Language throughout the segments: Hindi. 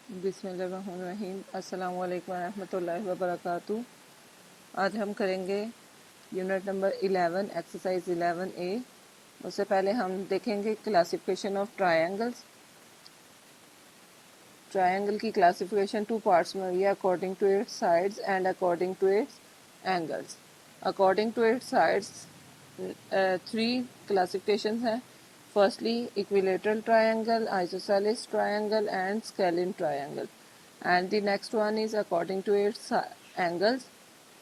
बिस्मिल्लाहिर्रहमानिर्रहीम। अस्सलामु अलैकुम रहमतुल्लाहि व बरकातुहू। आज हम करेंगे यूनिट नंबर 11 एक्सरसाइज 11A। उससे पहले हम देखेंगे क्लासिफिकेशन ऑफ ट्रायंगल्स। ट्रायंगल की क्लासिफिकेशन टू पार्ट्स में हुई है, according to its sides and according to its angles. According to its sides three classifications हैं। Firstly, equilateral triangle, isosceles triangle and scalene triangle. And the next one is according to its angles,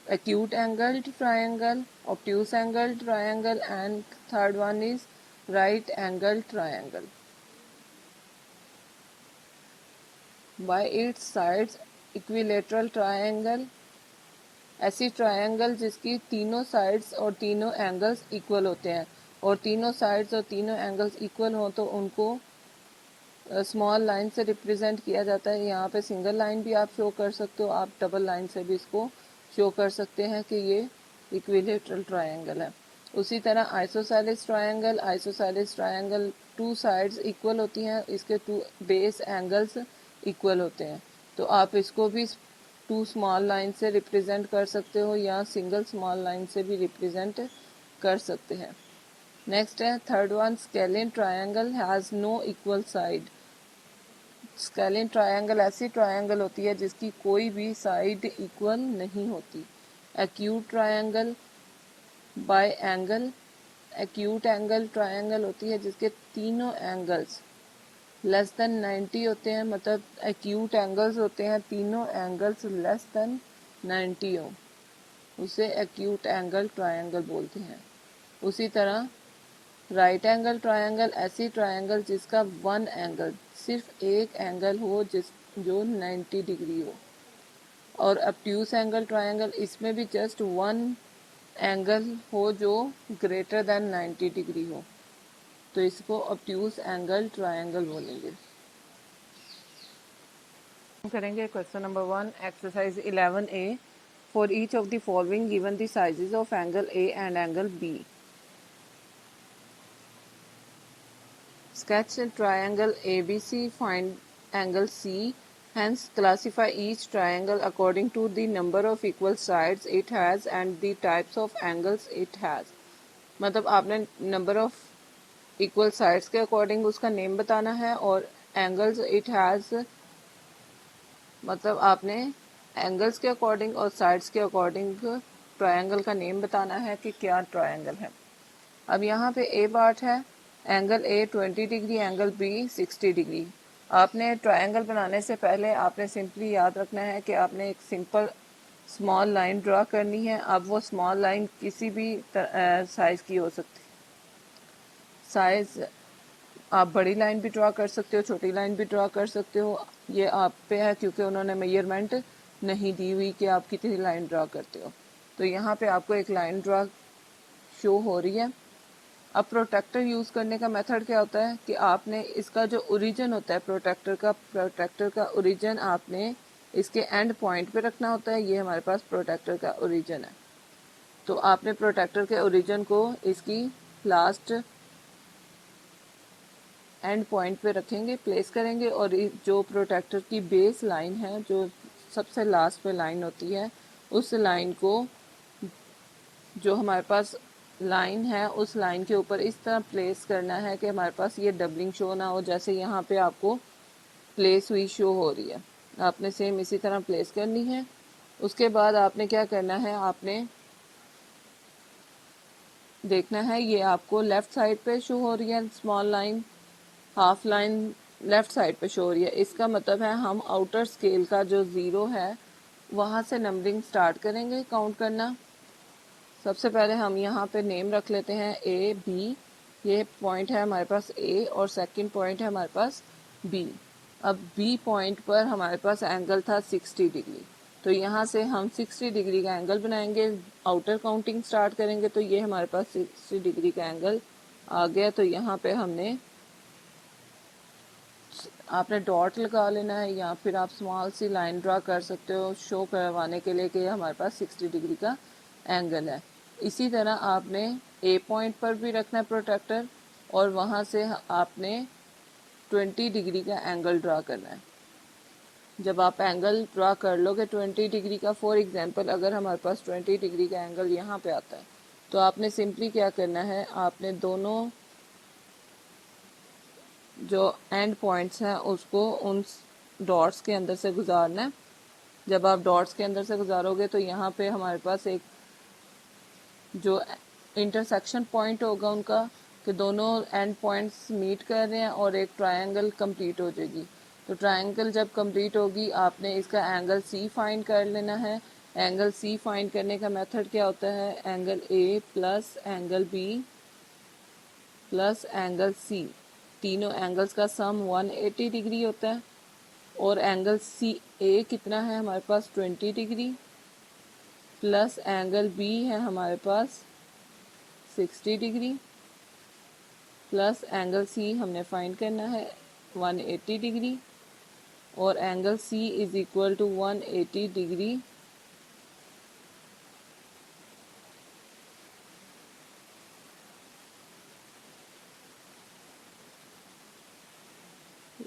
acute angled triangle, obtuse angled triangle, and third one is right angled triangle. By its sides, equilateral triangle ऐसी ट्रायंगल जिसकी तीनों साइड्स और तीनों एंगल्स इक्वल होते हैं, और तीनों साइड्स और तीनों एंगल्स इक्वल हों तो उनको स्मॉल लाइन से रिप्रेजेंट किया जाता है। यहाँ पे सिंगल लाइन भी आप शो कर सकते हो, आप डबल लाइन से भी इसको शो कर सकते हैं कि ये इक्विलेटरल ट्रायंगल है। उसी तरह isosceles triangle two sides equal होती हैं, इसके टू बेस एंगल्स इक्वल होते हैं, तो आप इसको भी टू स्मॉल लाइन से रिप्रेजेंट कर सकते हो या सिंगल स्मॉल लाइन से भी रिप्रेजेंट कर सकते हैं। नेक्स्ट है third one, scalene triangle has no equal side. Scalene triangle ऐसी ट्रायंगल होती है जिसकी कोई भी साइड इक्वल नहीं होती। Acute triangle by angle, acute angle triangle होती है जिसके तीनों एंगल्स लेस देन 90 होते हैं, मतलब एक्यूट एंगल्स होते हैं, तीनों एंगल्स लेस देन 90 हो, उसे एक्यूट एंगल ट्रायंगल बोलते हैं। उसी तरह राइट एंगल ट्रायंगल ऐसी ट्रायंगल जिसका वन एंगल, सिर्फ एक एंगल हो जो 90 डिग्री हो। और ऑब्ट्यूज एंगल ट्रायंगल, इसमें भी जस्ट वन एंगल हो जो ग्रेटर देन 90 डिग्री हो, तो इसको ऑब्ट्यूज एंगल ट्रायंगल बोलेंगे। हम करेंगे question number 1 exercise 11A। For each of the following given the sizes of angle A and angle B. Sketch a triangle ABC, find angle C, hence classify each triangle according to the number of equal sides it has and the types of angles it has। मतलब आपने नंबर ऑफ इक्वल साइड्स के अकॉर्डिंग उसका नेम बताना है, और एंगल्स इट हैज़ मतलब आपने एंगल्स के अकॉर्डिंग और साइड्स के अकॉर्डिंग ट्रायंगल का नेम बताना है कि क्या ट्रायंगल है। अब यहाँ पे ए पार्ट है, angle A 20 degree, angle B 60 degree. आपने ट्रायंगल बनाने से पहले आपने सिंपली याद रखना है कि आपने एक सिंपल स्मॉल लाइन ड्रा करनी है। अब वो स्मॉल लाइन किसी भी साइज़ की हो सकती है। साइज़ आप बड़ी लाइन भी ड्रा कर सकते हो, छोटी लाइन भी ड्रा कर सकते हो, ये आप पे है, क्योंकि उन्होंने मेजरमेंट नहीं दी हुई कि आप कितनी लाइन ड्रा करते हो। तो यहाँ पे आपको एक लाइन ड्रा शो हो रही है। अब प्रोटेक्टर यूज़ करने का मेथड क्या होता है कि आपने इसका जो ओरिजिन होता है प्रोटेक्टर का ओरिजिन आपने इसके एंड पॉइंट पे रखना होता है। ये हमारे पास प्रोटेक्टर का ओरिजिन है, तो आपने प्रोटेक्टर के ओरिजिन को इसकी लास्ट एंड पॉइंट पे रखेंगे, प्लेस करेंगे, और जो प्रोटेक्टर की बेस लाइन है, जो सबसे लास्ट पे लाइन होती है, उस लाइन को, जो हमारे पास लाइन है, उस लाइन के ऊपर इस तरह प्लेस करना है कि हमारे पास ये डबलिंग शो ना हो, जैसे यहाँ पे आपको प्लेस हुई शो हो रही है। आपने सेम इसी तरह प्लेस करनी है। उसके बाद आपने क्या करना है, आपने देखना है ये आपको लेफ़्ट साइड पे शो हो रही है small line, half line left side पे शो हो रही है। इसका मतलब है हम आउटर स्केल का जो ज़ीरो है वहाँ से नंबरिंग स्टार्ट करेंगे काउंट करना। सबसे पहले हम यहाँ पे नेम रख लेते हैं ए बी, ये पॉइंट है हमारे पास ए और सेकंड पॉइंट है हमारे पास बी। अब बी पॉइंट पर हमारे पास एंगल था 60 डिग्री, तो यहाँ से हम 60 डिग्री का एंगल बनाएंगे, आउटर काउंटिंग स्टार्ट करेंगे, तो ये हमारे पास 60 डिग्री का एंगल आ गया। तो यहाँ पे हमने आपने डॉट लगा लेना है, या फिर आप स्मॉल सी लाइन ड्रा कर सकते हो शो करवाने के लिए कि हमारे पास 60 डिग्री का एंगल है। इसी तरह आपने ए पॉइंट पर भी रखना है प्रोटेक्टर, और वहाँ से आपने 20 डिग्री का एंगल ड्रा करना है। जब आप एंगल ड्रा कर लोगे 20 डिग्री का, फॉर एग्जांपल अगर हमारे पास 20 डिग्री का एंगल यहाँ पे आता है, तो आपने सिंपली क्या करना है, आपने दोनों जो एंड पॉइंट्स हैं उसको उन डॉट्स के अंदर से गुजारना है। जब आप डॉट्स के अंदर से गुजारोगे तो यहाँ पे हमारे पास एक जो इंटरसेक्शन पॉइंट होगा उनका, कि दोनों एंड पॉइंट्स मीट कर रहे हैं और एक ट्रायंगल कंप्लीट हो जाएगी। तो ट्रायंगल जब कंप्लीट होगी आपने इसका एंगल सी फाइंड कर लेना है। एंगल सी फाइंड करने का मेथड क्या होता है, angle A plus angle B plus angle C, तीनों एंगल्स का सम 180 डिग्री होता है। और एंगल सी ए कितना है हमारे पास 20 डिग्री, प्लस एंगल बी है हमारे पास 60 डिग्री, प्लस एंगल सी हमने फाइंड करना है 180 डिग्री, और angle C is equal to 180 degree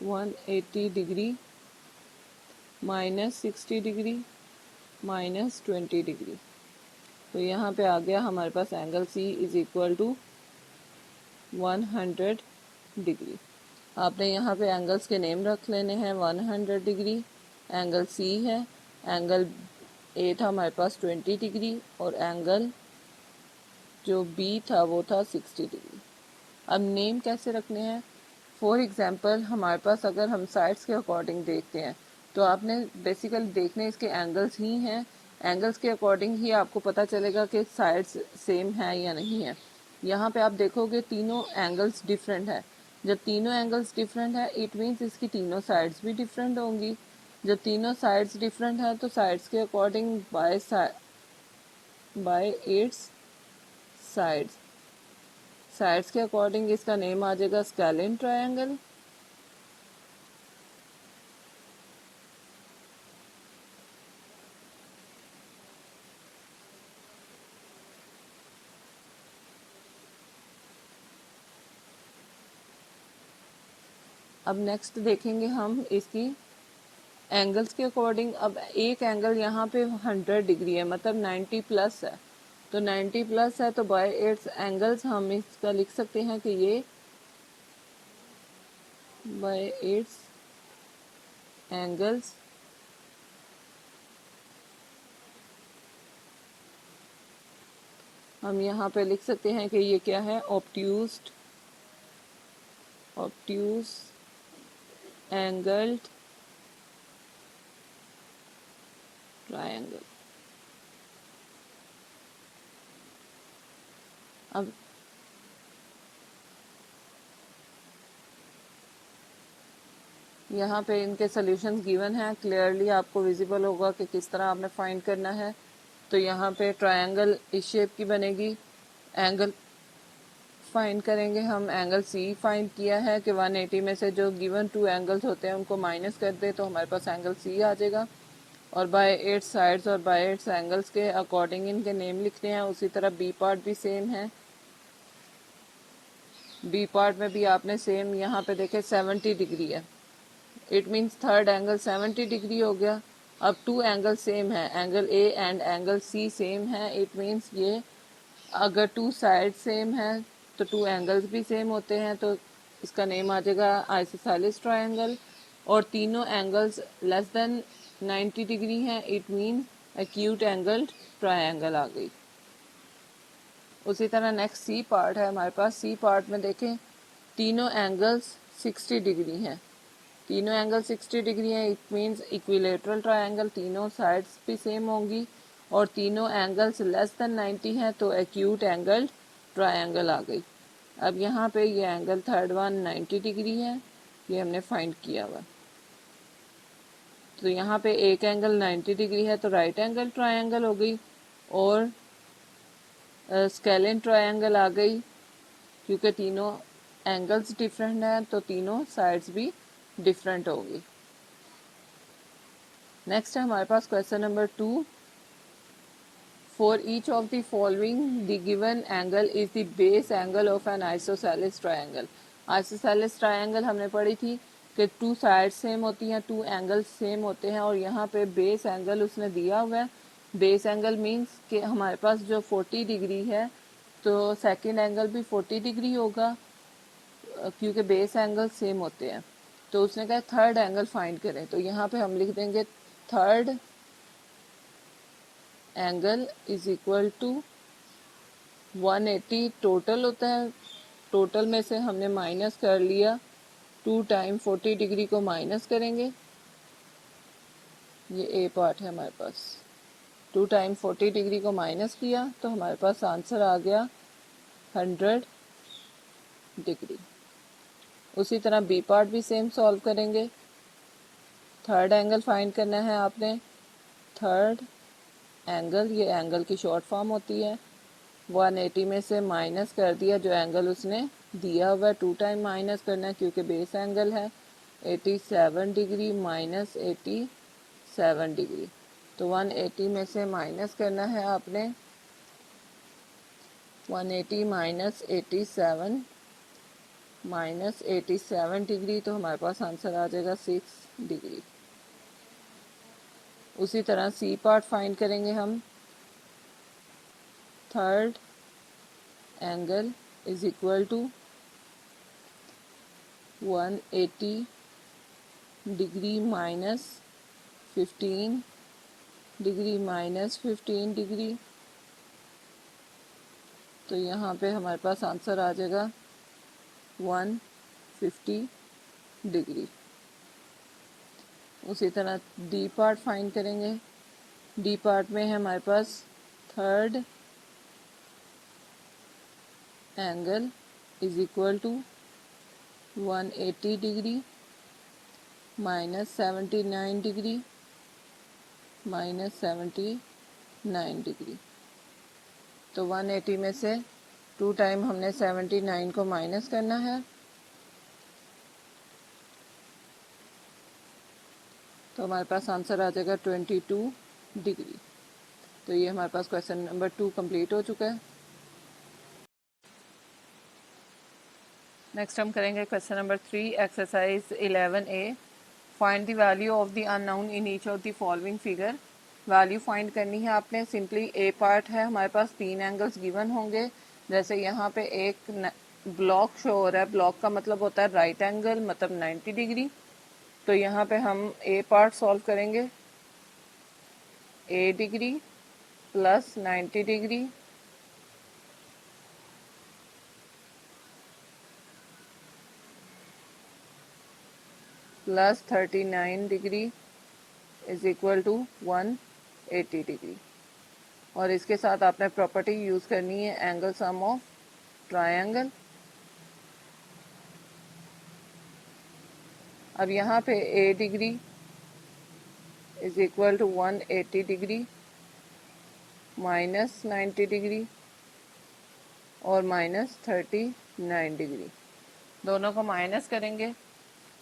180 degree minus 60 degree minus 20 degree. तो यहाँ पे आ गया हमारे पास angle C is equal to 100 degree. आपने यहाँ पे एंगल्स के नेम रख लेने हैं। 100 डिग्री एंगल सी है, एंगल ए था हमारे पास 20 डिग्री, और एंगल जो बी था वो था 60 डिग्री। अब नेम कैसे रखने हैं, फॉर एग्जांपल हमारे पास अगर हम साइड्स के अकॉर्डिंग देखते हैं तो आपने बेसिकली देखने इसके एंगल्स ही हैं। एंगल्स के अकॉर्डिंग ही आपको पता चलेगा कि साइड्स सेम है या नहीं है। यहाँ पे आप देखोगे तीनों एंगल्स डिफरेंट है। जब तीनों एंगल्स डिफरेंट है इट मीन्स इसकी तीनों साइड्स भी डिफरेंट होंगी। जब तीनों साइड्स डिफरेंट है तो साइड्स के according bye it's sides, sides के अकॉर्डिंग इसका नेम आ जाएगा स्केलिन ट्रायंगल। अब नेक्स्ट देखेंगे हम इसकी एंगल्स के अकॉर्डिंग। अब एक एंगल यहाँ पे 100 डिग्री है, मतलब 90 प्लस है। तो 90 प्लस है तो बाय इट्स एंगल्स हम इसका लिख सकते हैं कि ये बाय इट्स एंगल्स हम यहाँ पे लिख सकते हैं कि ये क्या है, ऑब्ट्यूज एंगल्ड ट्रायंगल। अब यहाँ पे इनके सॉल्यूशंस गिवन हैं, क्लियरली आपको विजिबल होगा कि किस तरह आपने फाइंड करना है। तो यहाँ पे ट्रायंगल इस शेप की बनेगी। एंगल फाइंड करेंगे हम, एंगल सी फाइंड किया है कि 180 में से जो गिवन 2 एंगल्स होते हैं उनको माइनस कर दे तो हमारे पास एंगल सी आ जाएगा। और बाय 8 साइड्स और बाय 8 एंगल्स के अकॉर्डिंग इनके नेम लिखते हैं। उसी तरह बी पार्ट भी सेम है। बी पार्ट में भी आपने सेम यहाँ पे देखे 70 डिग्री है, it means third angle 70 degree हो गया। अब 2 एंगल सेम है, angle A and angle C same है, इट मीन्स ये अगर 2 साइड सेम है तो 2 एंगल्स भी सेम होते हैं, तो इसका नेम आ जाएगा आइसोसेलेस ट्रायंगल। और तीनों एंगल्स लेस देन 90 डिग्री हैं, it means acute angle triangle आ गई। उसी तरह नेक्स्ट सी पार्ट है हमारे पास। सी पार्ट में देखें तीनों एंगल्स 60 डिग्री हैं, तीनों एंगल 60 डिग्री हैं, इट मीन्स इक्विलेटरल ट्रायंगल, तीनों साइड्स भी सेम होंगी और तीनों एंगल्स लेस देन 90 हैं, तो एक्यूट एंगल ट्रायंगल आ गई। अब यहाँ पे ये एंगल थर्ड वन 90 डिग्री है, ये हमने फाइंड किया हुआ। तो यहाँ पे एक एंगल 90 डिग्री है तो राइट एंगल ट्रायंगल हो गई, और स्केलिन ट्रायंगल आ गई क्योंकि तीनों एंगल्स डिफरेंट हैं तो तीनों साइड्स भी डिफरेंट होगी। नेक्स्ट है हमारे पास question number 2। For each of the following the given angle is the base angle of an isosceles triangle. Isosceles triangle हमने पढ़ी थी कि टू साइड सेम होती हैं, टू एंगल सेम होते हैं, और यहाँ पे बेस एंगल उसने दिया हुआ है। बेस एंगल मीन्स कि हमारे पास जो 40 डिग्री है तो सेकंड एंगल भी 40 डिग्री होगा, क्योंकि बेस एंगल सेम होते हैं। तो उसने कहा थर्ड एंगल फाइंड करें, तो यहाँ पे हम लिख देंगे third angle is equal to 180 total होता है, टोटल में से हमने माइनस कर लिया, 2 टाइम 40 डिग्री को माइनस करेंगे, ये ए पार्ट है हमारे पास, 2 टाइम 40 डिग्री को माइनस किया तो हमारे पास आंसर आ गया 100 डिग्री। उसी तरह बी पार्ट भी सेम सॉल्व करेंगे। थर्ड एंगल फाइंड करना है आपने, थर्ड एंगल, ये एंगल की शॉर्ट फॉर्म होती है, 180 में से माइनस कर दिया जो एंगल उसने दिया हुआ है, 2 टाइम माइनस करना है क्योंकि बेस एंगल है, 87 डिग्री माइनस 87 डिग्री। तो 180 में से माइनस करना है आपने, 180 माइनस 87 डिग्री, तो हमारे पास आंसर आ जाएगा 6 डिग्री। उसी तरह सी पार्ट फाइंड करेंगे हम, third angle is equal to 180 degree minus 15 degree minus 15 degree, तो यहाँ पे हमारे पास आंसर आ जाएगा 150 डिग्री। उसी तरह डी पार्ट फाइंड करेंगे। डी पार्ट में है हमारे पास third angle is equal to 180 degree minus 79 degree minus 79 degree. तो 180 में से 2 टाइम हमने 79 को माइनस करना है, तो हमारे पास आंसर आ जाएगा 22 डिग्री। तो ये हमारे पास क्वेश्चन नंबर 2 कंप्लीट हो चुका है। नेक्स्ट हम करेंगे question number 3, exercise 11A। Find the value of the unknown in each of the following figure. Value find करनी है आपने। सिंपली ए पार्ट है, हमारे पास 3 एंगल्स गिवन होंगे। जैसे यहाँ पे एक ब्लॉक शो हो रहा है, ब्लॉक का मतलब होता है राइट एंगल, मतलब 90 डिग्री। तो यहाँ पे हम ए पार्ट सॉल्व करेंगे, A degree plus 90 degree plus 39 degree is equal to 180 degree. और इसके साथ आपने प्रॉपर्टी यूज करनी है एंगल सम ऑफ ट्रायंगल। अब यहाँ पे A degree is equal to 180 degree minus 90 degree और माइनस 39 डिग्री, दोनों को माइनस करेंगे।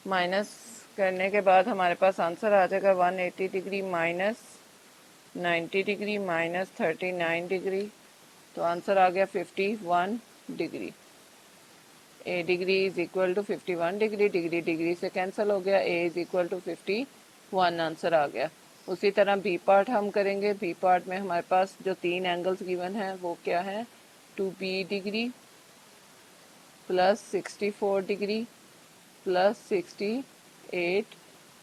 माइनस करने के बाद हमारे पास आंसर आ जाएगा 180 degree minus 90 degree minus 39 degree, तो आंसर आ गया 51 degree. A degree is equal to 51 degree, degree degree से कैंसिल हो गया, A is equal to 51 answer आ गया। उसी तरह बी पार्ट हम करेंगे। बी पार्ट में हमारे पास जो 3 एंगल्स गिवन हैं वो क्या है, 2b degree plus 64 degree plus 68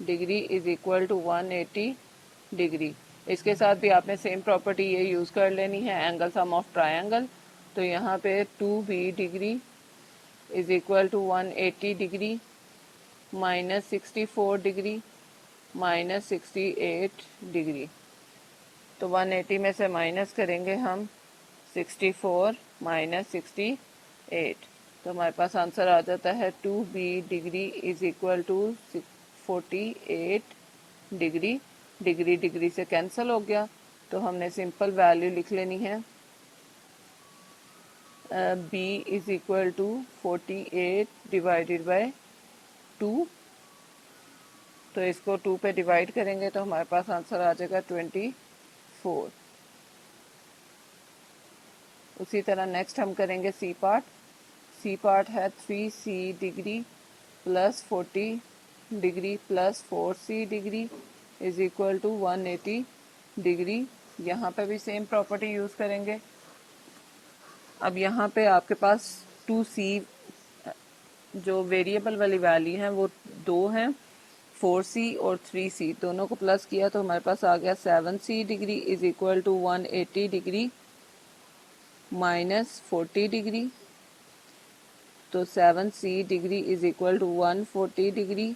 degree is equal to 180 degree. इसके साथ भी आपने सेम प्रॉपर्टी ये यूज़ कर लेनी है, एंगल सम ऑफ ट्रायंगल। तो यहाँ पे 2b degree is equal to 180 degree minus 64 degree minus 68 degree. तो 180 में से माइनस करेंगे हम 64 माइनस 68, तो हमारे पास आंसर आ जाता है 2b degree is equal to 48 degree. Degree degree से कैंसिल हो गया, तो हमने सिंपल वैल्यू लिख लेनी है, b is equal to 48 divided by 2। तो इसको 2 पे डिवाइड करेंगे तो हमारे पास आंसर आ जाएगा 24। उसी तरह नेक्स्ट हम करेंगे सी पार्ट। सी पार्ट है 3c degree plus 40 degree plus 4c degree is equal to 180 degree. यहाँ पे भी सेम प्रॉपर्टी यूज़ करेंगे। अब यहाँ पे आपके पास 2c जो वेरिएबल वाली वैल्यू है वो दो हैं, 4c और 3c, दोनों को प्लस किया तो हमारे पास आ गया 7c degree is equal to 180 degree minus 40 degree. तो 7c degree is equal to 140 degree,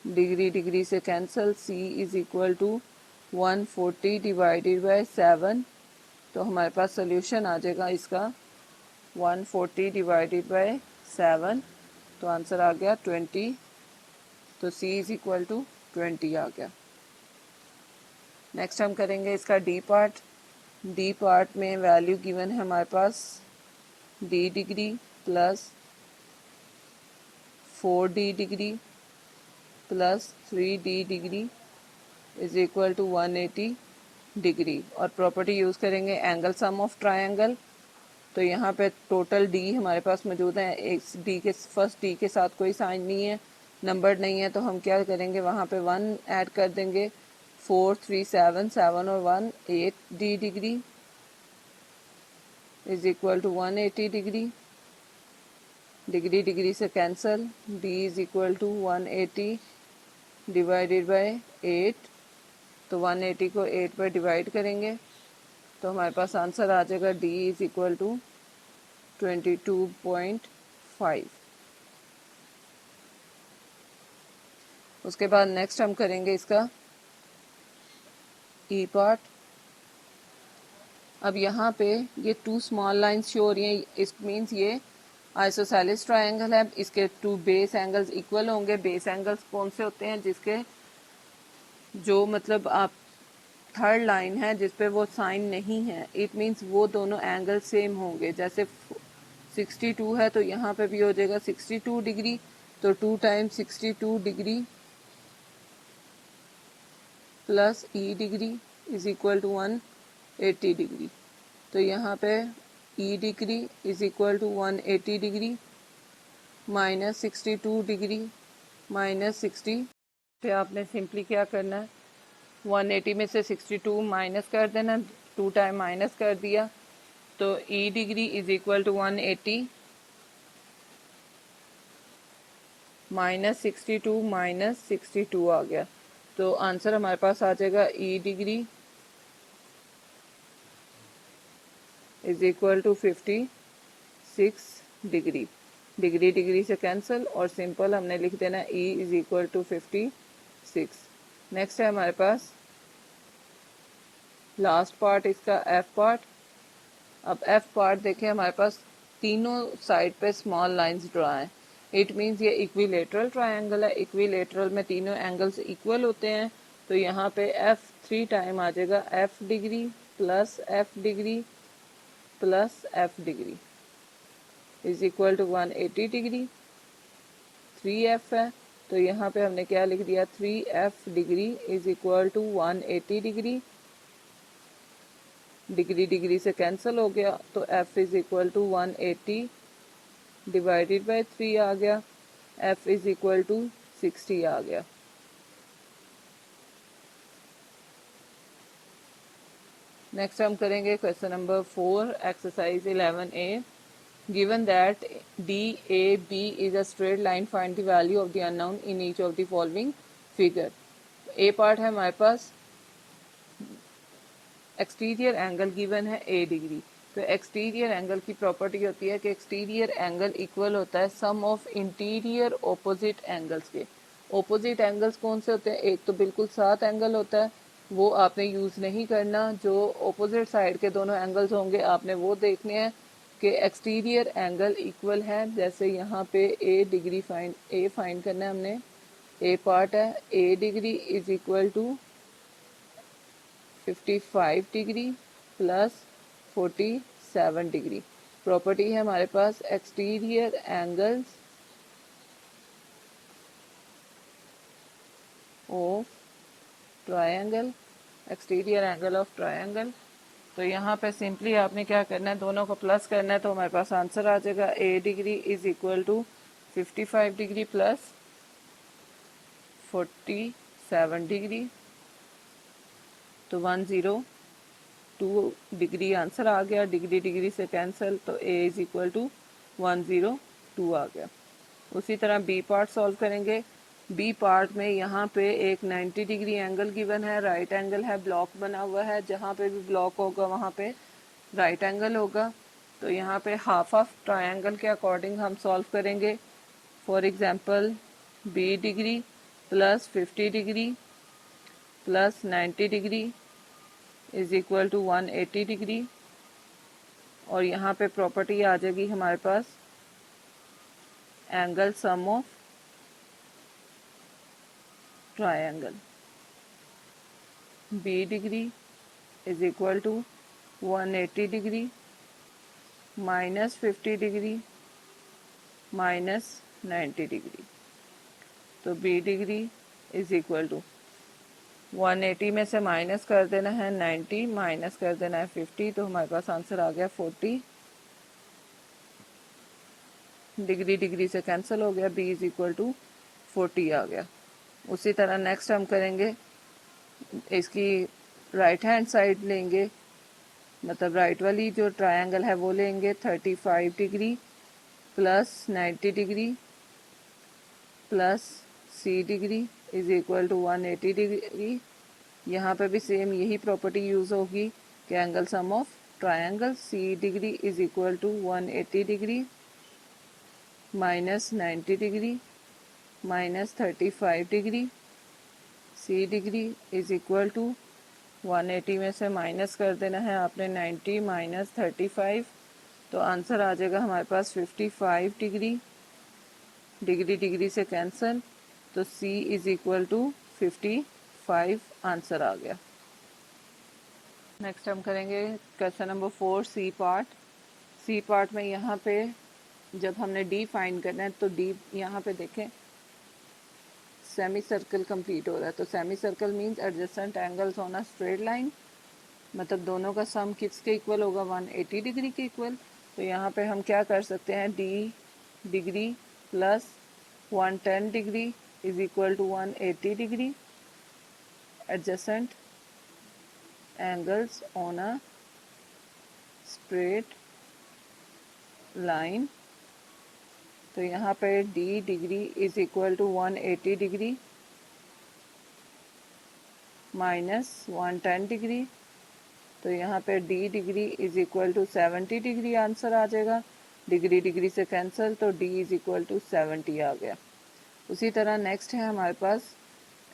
degree degree से cancel, c is equal to 140 divided by 7। तो हमारे पास सोल्यूशन आ जाएगा इसका 140 डिवाइडेड बाय 7, तो आंसर आ गया 20। तो c इज इक्वल टू 20 आ गया। नेक्स्ट हम करेंगे इसका डी पार्ट। डी पार्ट में वैल्यू गिवन है हमारे पास d degree plus 4d degree plus 3d degree is equal to 180 degree, और प्रॉपर्टी यूज़ करेंगे एंगल सम ऑफ ट्रायंगल। तो यहाँ पे टोटल d हमारे पास मौजूद है, एक d के फर्स्ट d के साथ कोई साइन नहीं है, नंबर नहीं है, तो हम क्या करेंगे वहाँ पे 1 ऐड कर देंगे। 4 3 7 7 और 1 8d degree is equal to 180 degree, degree degree से cancel, d is equal to 180 divided by 8। तो 180 को 8 पर डिवाइड करेंगे तो हमारे पास आंसर आ जाएगा d इज इक्वल टू 22.5। उसके बाद नेक्स्ट हम करेंगे इसका ई पार्ट। अब यहाँ पे ये 2 स्मॉल लाइंस शो हो रही हैं, इट मीन्स ये आइसोसेलेस ट्रायंगल है। इसके 2 बेस एंगल्स इक्वल होंगे। बेस एंगल्स कौन से होते हैं? जिसके जो मतलब आप थर्ड लाइन है जिस पे वो साइन नहीं है, इट मीन्स वो दोनों एंगल सेम होंगे। जैसे 62 है तो यहाँ पे भी हो जाएगा 62 डिग्री, तो 2 times 62 degree plus E degree is equal to 180 degree. तो यहाँ पे E degree is equal to 180 degree minus 62 degree minus 60। फिर आपने सिंपली क्या करना है, 180 में से 62 माइनस कर देना, 2 टाइम माइनस कर दिया तो E degree is equal to 180 minus 62 minus 62 आ गया। तो आंसर हमारे पास आ जाएगा E degree is equal to 56 degree, degree degree से कैंसिल और सिंपल हमने लिख देना E is equal to 56। Next है हमारे पास लास्ट पार्ट इसका एफ पार्ट। अब एफ पार्ट देखें, हमारे पास तीनों साइड पे स्मॉल लाइंस ड्रा हैं। इट मीन्स ये इक्विलेटरल ट्रायंगल है। इक्विलेटरल में तीनों एंगल्स इक्वल होते हैं। तो यहाँ पे एफ 3 टाइम आ जाएगा, F degree plus F degree plus F degree is equal to 180 degree. 3f है तो यहाँ पे हमने क्या लिख दिया, 3f degree is equal to 180 degree, degree degree से कैंसिल हो गया तो f is equal to 180 divided by 3 आ गया, f इज इक्वल टू 60 आ गया। नेक्स्ट हम करेंगे question number 4 exercise 11A। Given that DAB is a straight line, find the value of the unknown in each of the following figure. A part है हमारे पास, एक्सटीरियर एंगल गिवन है a डिग्री। तो एक्सटीरियर एंगल की प्रॉपर्टी होती है कि एक्सटीरियर एंगल इक्वल होता है sum of interior opposite angles के। ऑपोजिट एंगल्स कौन से होते हैं? एक तो बिल्कुल साथ एंगल होता है, वो आपने यूज़ नहीं करना। जो ऑपोजिट साइड के दोनों एंगल्स होंगे आपने वो देखने हैं कि एक्सटीरियर एंगल इक्वल है। जैसे यहाँ पे ए डिग्री फाइंड करना है हमने। ए पार्ट है, A degree is equal to 55 degree plus 47 degree. Property है हमारे पास exterior angles of triangle, exterior angle of triangle. तो यहाँ पे सिंपली आपने क्या करना है, दोनों को प्लस करना है तो हमारे पास आंसर आ जाएगा A degree is equal to 55 degree plus 47 degree, तो 102 डिग्री आंसर आ गया। डिग्री डिग्री से कैंसिल, तो a इज इक्वल टू 102 आ गया। उसी तरह बी पार्ट सॉल्व करेंगे। बी पार्ट में यहाँ पे एक 90 डिग्री एंगल गिवन है, राइट एंगल है, ब्लॉक बना हुआ है, जहाँ पे भी ब्लॉक होगा वहाँ पे राइट एंगल होगा। तो यहाँ पे हाफ ऑफ ट्रायंगल के अकॉर्डिंग हम सॉल्व करेंगे। For example B degree plus 50 degree plus 90 degree is equal to 180 degree, और यहाँ पे प्रॉपर्टी आ जाएगी हमारे पास angle sum of triangle. B degree is equal to 180 degree minus 50 degree minus 90 degree. तो B degree is equal to 180 में से माइनस कर देना है 90, माइनस कर देना है 50, तो हमारे पास आंसर आ गया 40 डिग्री। डिग्री से कैंसिल हो गया, b इज इक्वल टू 40 आ गया। उसी तरह नेक्स्ट हम करेंगे, इसकी राइट हैंड साइड लेंगे, मतलब राइट वाली जो ट्रायंगल है वो लेंगे। 35 degree plus 90 degree plus c degree is equal to 180 degree. यहाँ पे भी सेम यही प्रॉपर्टी यूज होगी कि angle sum of triangle c degree is equal to 180 degree minus 90 degree minus 35 degree. c degree is equal to 180 में से माइनस कर देना है आपने 90 माइनस 35, तो आंसर आ जाएगा हमारे पास 55 डिग्री। डिग्री डिग्री से कैंसिल, तो c is equal to 55 answer आ गया। नेक्स्ट हम करेंगे question number 4 C part. C part में यहाँ पे जब हमने डी फाइंड करना है, तो डी यहाँ पे देखें सेमी सर्कल कंप्लीट हो रहा है। तो semi circle means adjacent angles on a straight line, मतलब दोनों का सम किसके इक्वल होगा, 180 डिग्री के इक्वल। तो यहाँ पे हम क्या कर सकते हैं, D degree plus 110 degree is equal to 180 degree adjacent angles on a straight line. तो यहाँ पे d degree is equal to 180 degree minus 110 degree, तो यहाँ पे d degree is equal to 70 degree answer आ जाएगा। डिग्री डिग्री से कैंसिल, तो d इज इक्वल टू 70 आ गया। उसी तरह नेक्स्ट है हमारे पास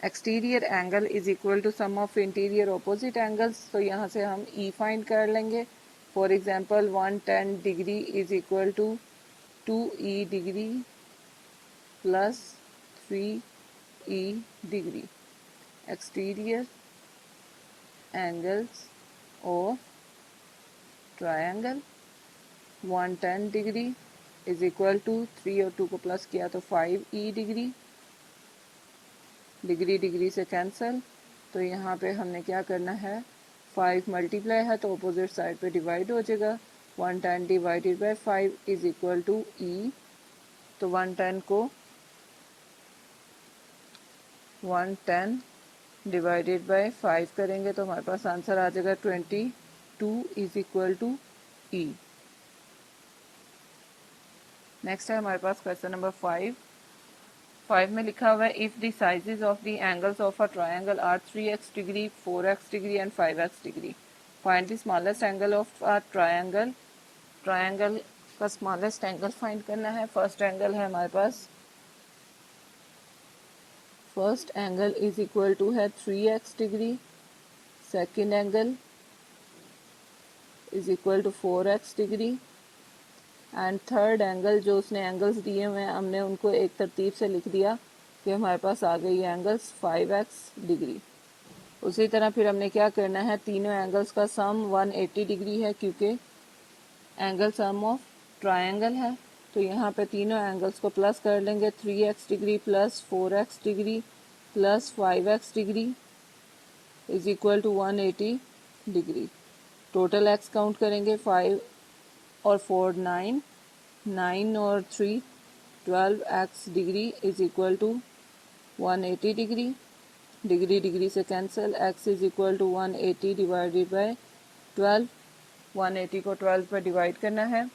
exterior angle is equal to some of interior opposite angles. तो यहाँ से हम e फाइंड कर लेंगे। For example 110 degree is equal to 2e degree plus 3e degree. Exterior angles of triangle 110 degree is equal to 3 और 2 को प्लस किया तो 5e डिग्री। डिग्री डिग्री से कैंसिल, तो यहाँ पे हमने क्या करना है, 5 मल्टीप्लाई है तो अपोजिट साइड पे डिवाइड हो जाएगा। 110 divided by 5 is equal to e। तो 110 को 110 डिवाइडेड बाय 5 करेंगे तो हमारे पास आंसर आ जाएगा 22 is equal to e। Next है हमारे पास क्वेश्चन नंबर 5 में लिखा हुआ है if the sizes of the angles of a triangle are 3x degree 4x degree and 5x degree, find the smallest angle of a triangle. Triangle का स्मॉलेस्ट एंगल फाइंड करना है। फर्स्ट एंगल है हमारे पास, first angle is equal to है 3x degree, second angle is equal to 4x degree and third angle, जो उसने एंगल्स दिए हुए हैं हमने उनको एक तरतीब से लिख दिया कि हमारे पास आ गई एंगल्स 5x डिग्री। उसी तरह फिर हमने क्या करना है, तीनों एंगल्स का सम 180 डिग्री है क्योंकि एंगल सम ऑफ ट्रायंगल है। तो यहाँ पे तीनों एंगल्स को प्लस कर लेंगे, 3x degree plus 4x degree plus 5x degree is equal to 180 degree. Total x count करेंगे, 5 और 4 9, 9 और 3 12x degree is equal to 180 degree, degree degree से cancel, x is equal to 180 divided by 12, 180 को 12 पर डिवाइड करना है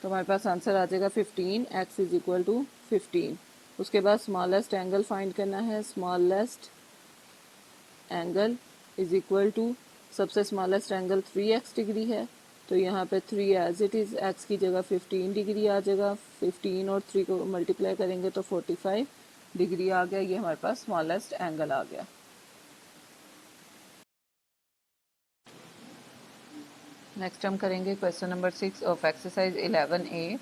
तो हमारे पास आंसर आ जाएगा 15, x इज इक्वल टू 15। उसके बाद स्मॉलेस्ट एंगल फाइंड करना है, smallest angle is equal to, सबसे स्मॉलेस्ट एंगल 3x डिग्री है तो यहाँ पे 3 एज इट इज़, x की जगह 15 डिग्री आ जाएगा, 15 और 3 को मल्टीप्लाई करेंगे तो 45 डिग्री आ गया, ये हमारे पास स्मॉलेस्ट एंगल आ गया। नेक्स्ट हम करेंगे question number 6 of exercise 11A।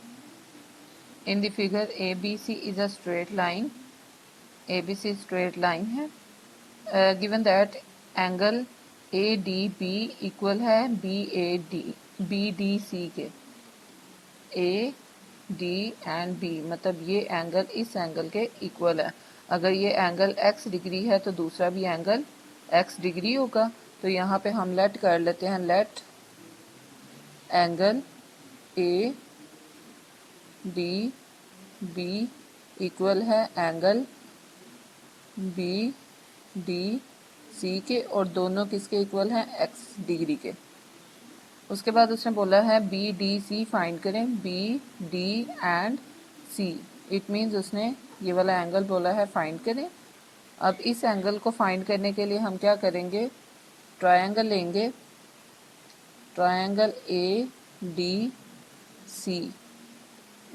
In the figure ABC is a straight line, ABC straight line है, given that angle ADB equal है BDC के, AD एंड B, मतलब ये एंगल इस एंगल के इक्वल है। अगर ये एंगल x डिग्री है तो दूसरा भी एंगल x डिग्री होगा। तो यहाँ पे हम लेट कर लेते हैं, लेट एंगल ADB इक्वल है एंगल BDC के, और दोनों किसके इक्वल हैं, x डिग्री के। उसके बाद उसने बोला है BDC फाइंड करें, BD and C, it means उसने ये वाला एंगल बोला है फाइंड करें। अब इस एंगल को फाइंड करने के लिए हम क्या करेंगे, ट्रायंगल लेंगे, ट्रायंगल ADC,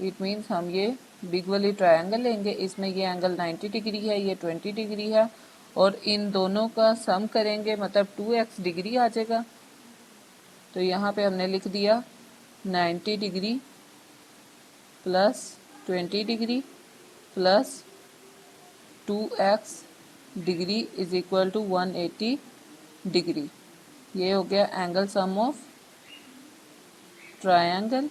इट मीन्स हम ये बिग वाली ट्रायंगल लेंगे, इसमें ये एंगल 90 डिग्री है, ये 20 डिग्री है, और इन दोनों का सम करेंगे मतलब 2x डिग्री आ जाएगा। तो यहाँ पे हमने लिख दिया 90 degree plus 20 degree plus 2x degree is equal to 180 degree. ये हो गया एंगल सम ऑफ ट्रायंगल।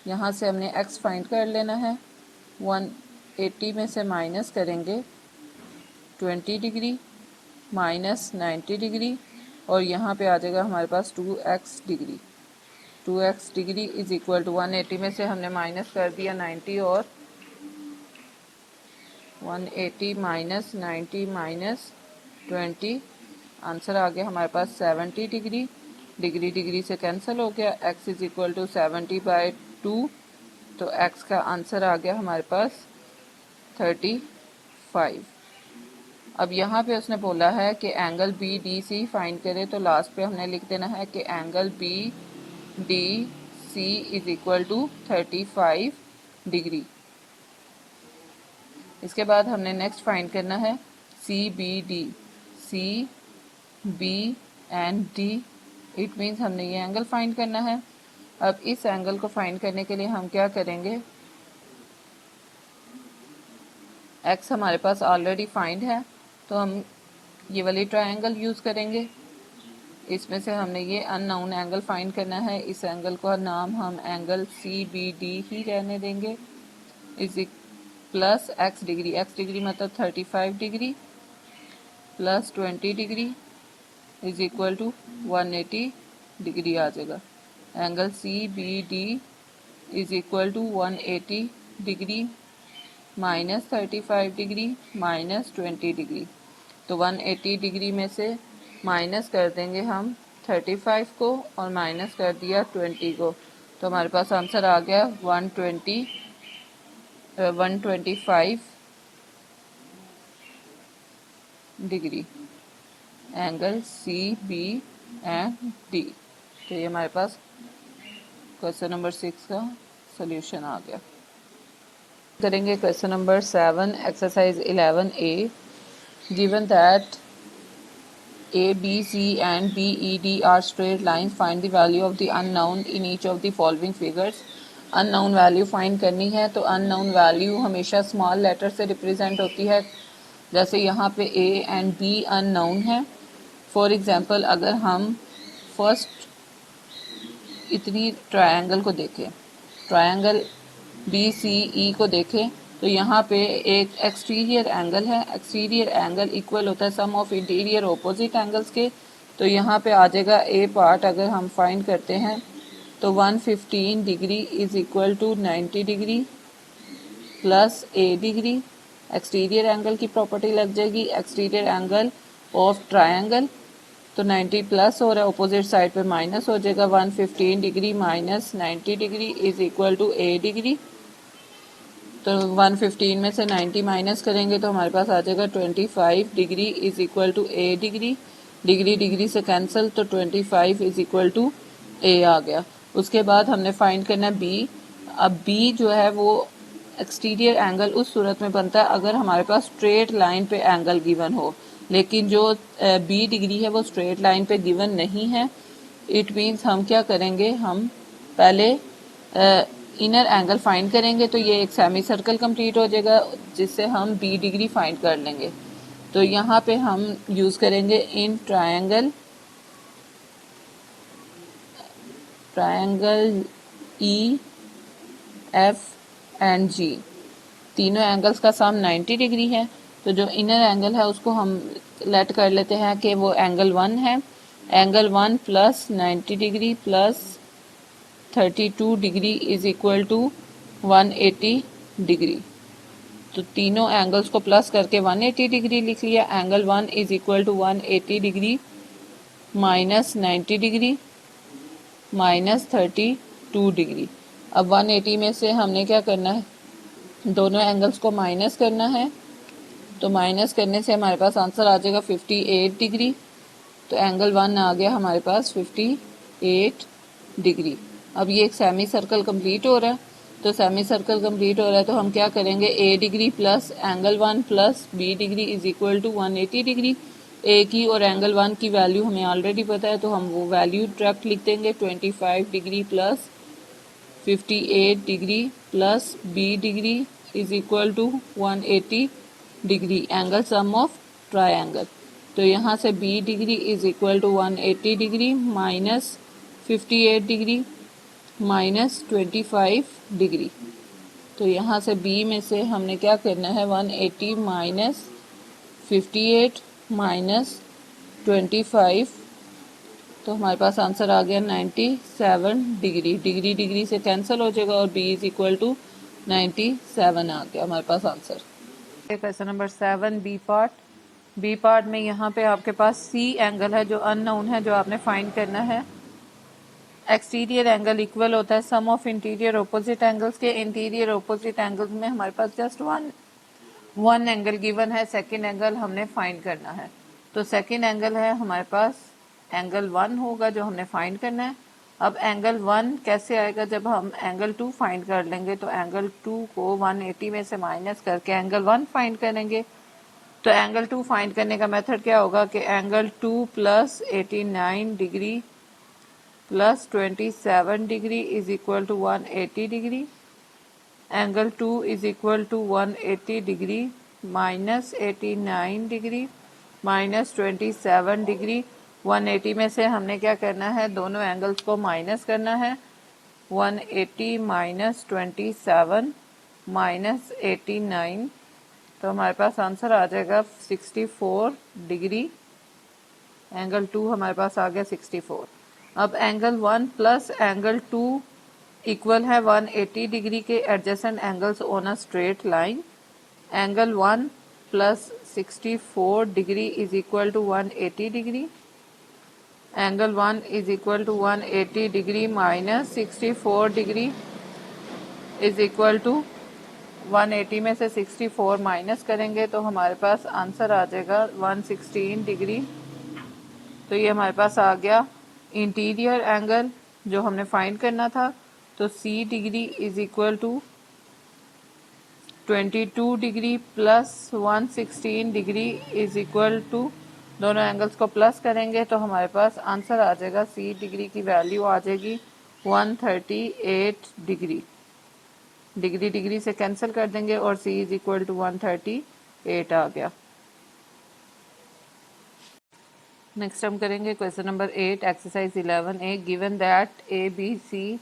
यहाँ से हमने x फाइंड कर लेना है, 180 में से माइनस करेंगे 20 डिग्री माइनस 90 डिग्री, और यहाँ पे आ जाएगा हमारे पास 2x degree. 2x degree is equal to 180 में से हमने माइनस कर दिया 90, और 180 माइनस 90 माइनस 20, आंसर आ गया हमारे पास 70 डिग्री। डिग्री डिग्री से कैंसिल हो गया, x इज इक्वल टू 70/2, तो x का आंसर आ गया हमारे पास 35। अब यहाँ पे उसने बोला है कि एंगल BDC फाइंड करें, तो लास्ट पे हमने लिख देना है कि angle BDC is equal to 35 degree. इसके बाद हमने नेक्स्ट फाइंड करना है CBD, CB and D, it means हमने ये एंगल फाइंड करना है। अब इस एंगल को फाइंड करने के लिए हम क्या करेंगे, x हमारे पास ऑलरेडी फाइंड है तो हम ये वाली ट्रायंगल यूज़ करेंगे। इसमें से हमने ये अननोन एंगल फाइंड करना है, इस एंगल का नाम हम एंगल CBD ही रहने देंगे, इज प्लस x डिग्री मतलब 35 degree plus 20 degree is equal to 180 degree आ जाएगा। Angle CBD is equal to 180 degree minus 35 degree minus 20 degree. तो 180 डिग्री में से माइनस कर देंगे हम 35 को और माइनस कर दिया 20 को, तो हमारे पास आंसर आ गया 125 degree, angle CB and D। तो ये हमारे पास क्वेश्चन नंबर 6 का सोल्यूशन आ गया। करेंगे question number 7 exercise 11A। Given that ABC and BED are straight lines, find the value of the unknown in each of the following figures। Unknown value find करनी है, तो अननोन वैल्यू हमेशा स्मॉल लेटर से रिप्रेजेंट होती है, जैसे यहाँ पे A एंड B अननोन है। फॉर एग्जांपल अगर हम फर्स्ट इतनी ट्रायंगल को देखें, ट्रायंगल BCE को देखें, तो यहाँ पे एक एक्सटीरियर एंगल है, एक्सटीरियर एंगल इक्वल होता है sum of interior opposite angles के। तो यहाँ पे आ जाएगा A पार्ट अगर हम फाइंड करते हैं तो 115 degree is equal to 90 degree plus A degree, exterior angle की प्रॉपर्टी लग जाएगी, एक्सटीरियर एंगल ऑफ ट्रायंगल, तो 90 प्लस हो रहा है, अपोजिट साइड पे माइनस हो जाएगा, 115 degree minus 90 degree is equal to A degree. तो 115 में से 90 माइनस करेंगे तो हमारे पास आ जाएगा 25 degree is equal to A degree, degree degree से कैंसिल, तो 25 इज इक्वल टू ए आ गया। उसके बाद हमने फाइंड करना है बी। अब बी जो है वो एक्सटीरियर एंगल उस सूरत में बनता है अगर हमारे पास स्ट्रेट लाइन पे एंगल गिवन हो, लेकिन जो बी डिग्री है वो स्ट्रेट लाइन पे गिवन नहीं है। इट मीन्स हम क्या करेंगे, हम पहले इनर एंगल फाइंड करेंगे, तो ये एक सेमी सर्कल कंप्लीट हो जाएगा जिससे हम बी डिग्री फाइंड कर लेंगे। तो यहाँ पे हम यूज करेंगे in triangle E F and G, तीनों एंगल्स का सम 90 डिग्री है। तो जो इनर एंगल है उसको हम लेट कर लेते हैं कि वो एंगल 1 है। Angle 1 plus 90 degree plus 32 degree is equal to 180 degree. तो तीनों एंगल्स को प्लस करके 180 डिग्री लिख लिया। Angle 1 is equal to 180 degree minus 90 degree minus 32 degree. अब 180 में से हमने क्या करना है, दोनों एंगल्स को माइनस करना है। तो माइनस करने से हमारे पास आंसर आ जाएगा 58 डिग्री। तो एंगल 1 आ गया हमारे पास 58 डिग्री। अब ये एक सेमी सर्कल कंप्लीट हो रहा है। तो सेमी सर्कल कंप्लीट हो रहा है तो हम क्या करेंगे, A degree plus angle 1 plus B degree is equal to 180 degree. A की और एंगल 1 की वैल्यू हमें ऑलरेडी पता है तो हम वो वैल्यू डायरेक्ट लिख देंगे, 25 degree plus 58 degree plus B degree is equal to 180 degree, angle sum of triangle. तो यहाँ से B degree is equal to 180 degree minus 58 degree minus 25 degree. तो यहाँ से बी में से हमने क्या करना है, 180 माइनस 58 माइनस 25, तो हमारे पास आंसर आ गया 97 डिग्री। डिग्री डिग्री से कैंसिल हो जाएगा और बी इज इक्वल टू 97 आ गया हमारे पास answer. Question number 7 B part. B part में यहाँ पे आपके पास सी एंगल है जो अननोन है, जो आपने फाइंड करना है। एक्सटीरियर एंगल इक्वल होता है sum of interior opposite angles के। इंटीरियर ऑपोजिट एंगल्स में हमारे पास जस्ट वन एंगल गिवन है, सेकंड एंगल हमने फाइंड करना है। तो सेकंड एंगल है हमारे पास एंगल 1 होगा जो हमने फाइंड करना है। अब एंगल 1 कैसे आएगा, जब हम एंगल 2 फाइंड कर लेंगे तो एंगल 2 को 180 में से माइनस करके एंगल 1 फाइंड करेंगे। तो एंगल 2 फाइंड करने का मेथड क्या होगा कि angle 2 plus 89 degree plus 27 degree is equal to 180 degree. Angle 2 is equal to 180 degree minus 89 degree minus 27 degree. 180 में से हमने क्या करना है, दोनों एंगल्स को माइनस करना है। 180 माइनस 27 माइनस 89, तो हमारे पास आंसर आ जाएगा 64 डिग्री। एंगल 2 हमारे पास आ गया 64। अब एंगल 1 प्लस एंगल 2 इक्वल है 180 डिग्री के adjacent angles on a straight line. Angle 1 plus 64 degree is equal to 180 degree. Angle 1 is equal to 180 degree minus 64 degree is equal to 180 में से 64 माइनस करेंगे तो हमारे पास आंसर आ जाएगा 116 डिग्री। तो ये हमारे पास आ गया इंटीरियर एंगल जो हमने फाइंड करना था। तो C degree is equal to 22 degree plus 116 degree is equal to, दोनों एंगल्स को प्लस करेंगे तो हमारे पास आंसर आ जाएगा, सी डिग्री की वैल्यू आ जाएगी 138 डिग्री। डिग्री डिग्री से कैंसिल कर देंगे और सी इज इक्वल टू 138 आ गया। नेक्स्ट हम करेंगे question number 8 exercise 11A। Given that A B C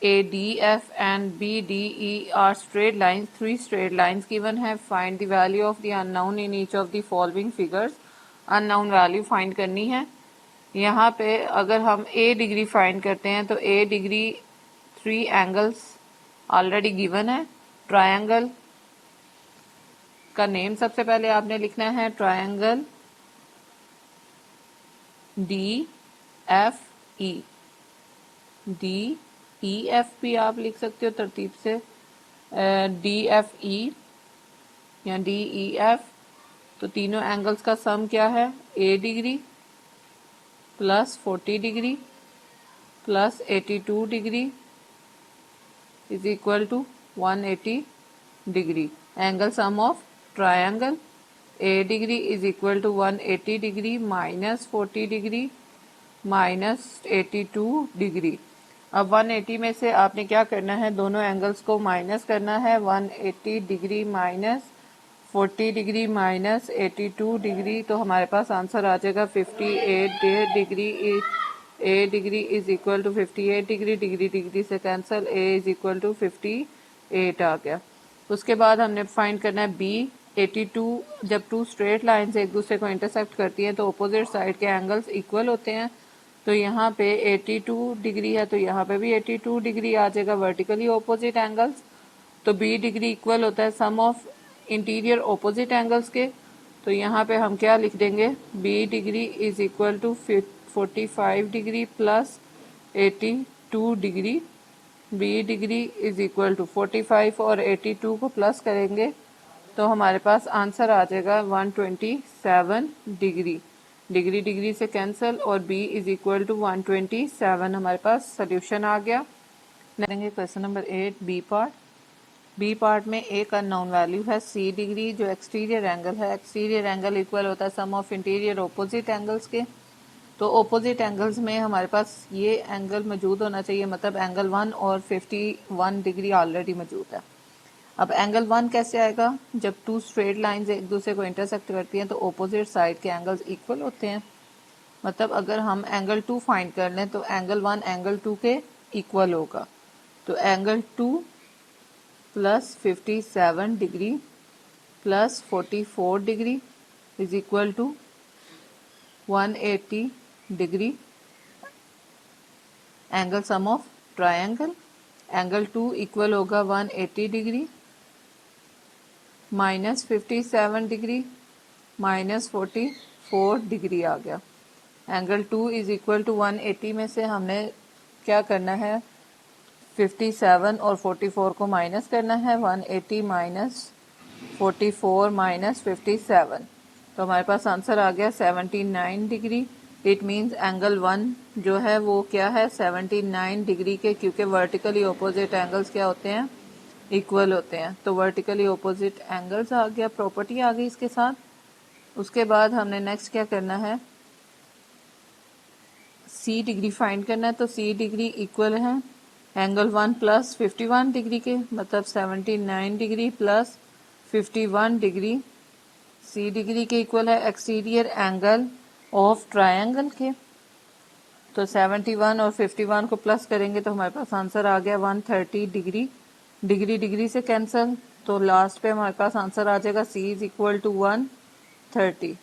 A D F and B D E are straight lines, 3 straight lines given है। Find the value of the unknown in each of the following figures. Unknown value find करनी है। यहाँ पे अगर हम ए डिग्री फाइंड करते हैं तो ए डिग्री 3 एंगल्स ऑलरेडी गिवन है। ट्रायंगल का नेम सबसे पहले आपने लिखना है ट्रायंगल DFE। DEF भी आप लिख सकते हो तरतीब से, DFE या DEF। तो तीनों एंगल्स का सम क्या है, A degree plus 40 degree plus 82 degree is equal to 180 degree. Angle sum of triangle A degree is equal to 180 degree minus 40 degree minus 82 degree. अब 180 में से आपने क्या करना है, दोनों एंगल्स को माइनस करना है। 180 degree minus 40 degree minus 82 degree, तो हमारे पास आंसर आ जाएगा 58 degree. A degree is equal to 58 degree, degree degree से cancel, A is equal to 58 आ गया। उसके बाद हमने फाइंड करना है B। 82, जब टू स्ट्रेट लाइन्स एक दूसरे को इंटरसेक्ट करती हैं तो अपोजिट साइड के एंगल्स इक्वल होते हैं। तो यहाँ पे 82 डिग्री है तो यहाँ पे भी 82 डिग्री आ जाएगा, वर्टिकली ऑपोजिट एंगल्स। तो B डिग्री इक्वल होता है sum of interior opposite angles के। तो यहाँ पे हम क्या लिख देंगे, B degree is equal to 45 degree plus 82 degree. B degree is equal to 45 और 82 को प्लस करेंगे तो हमारे पास आंसर आ जाएगा 127 डिग्री। डिग्री डिग्री से कैंसिल और B इज इक्वल टू 127 हमारे पास सोल्यूशन आ गया। करेंगे question number 8 B part. B part में एक अननोन वैल्यू है C डिग्री, जो एक्सटीरियर एंगल है। एक्सटीरियर एंगल इक्वल होता है sum of interior opposite angles के। तो ऑपोजिट एंगल्स में हमारे पास ये एंगल मौजूद होना चाहिए, मतलब एंगल 1 और 51 डिग्री ऑलरेडी मौजूद है। अब एंगल 1 कैसे आएगा, जब टू स्ट्रेट लाइंस एक दूसरे को इंटरसेक्ट करती हैं तो ऑपोजिट साइड के एंगल्स इक्वल होते हैं। मतलब अगर हम एंगल 2 फाइंड कर लें तो एंगल 1 एंगल 2 के इक्वल होगा। तो angle 2 plus 57 degree plus 44 degree is equal to 180 degree. Angle sum of triangle, angle 2 equal होगा 180 degree minus 57 degree minus 44 degree आ गया। एंगल 2 इज इक्वल टू 180 में से हमने क्या करना है, 57 और 44 को माइनस करना है। 180 माइनस 44 माइनस 57, तो हमारे पास आंसर आ गया 79 डिग्री। इट मीन्स एंगल 1 जो है वो क्या है, 79 डिग्री के, क्योंकि वर्टिकली ऑपोजिट एंगल्स क्या होते हैं, इक्वल होते हैं। तो वर्टिकली ऑपोजिट एंगल्स आ गया, प्रॉपर्टी आ गई इसके साथ। उसके बाद हमने नेक्स्ट क्या करना है, C डिग्री फाइंड करना है। तो C डिग्री इक्वल है एंगल 1 प्लस 51 डिग्री के, मतलब 79 degree plus 51 degree. C degree के इक्वल है एक्सटीरियर एंगल ऑफ ट्रायंगल के। तो 71 और 51 को प्लस करेंगे तो हमारे पास आंसर आ गया 130 डिग्री। डिग्री डिग्री से कैंसिल, तो लास्ट पे हमारे पास आंसर आ जाएगा C इज इक्वल टू 130।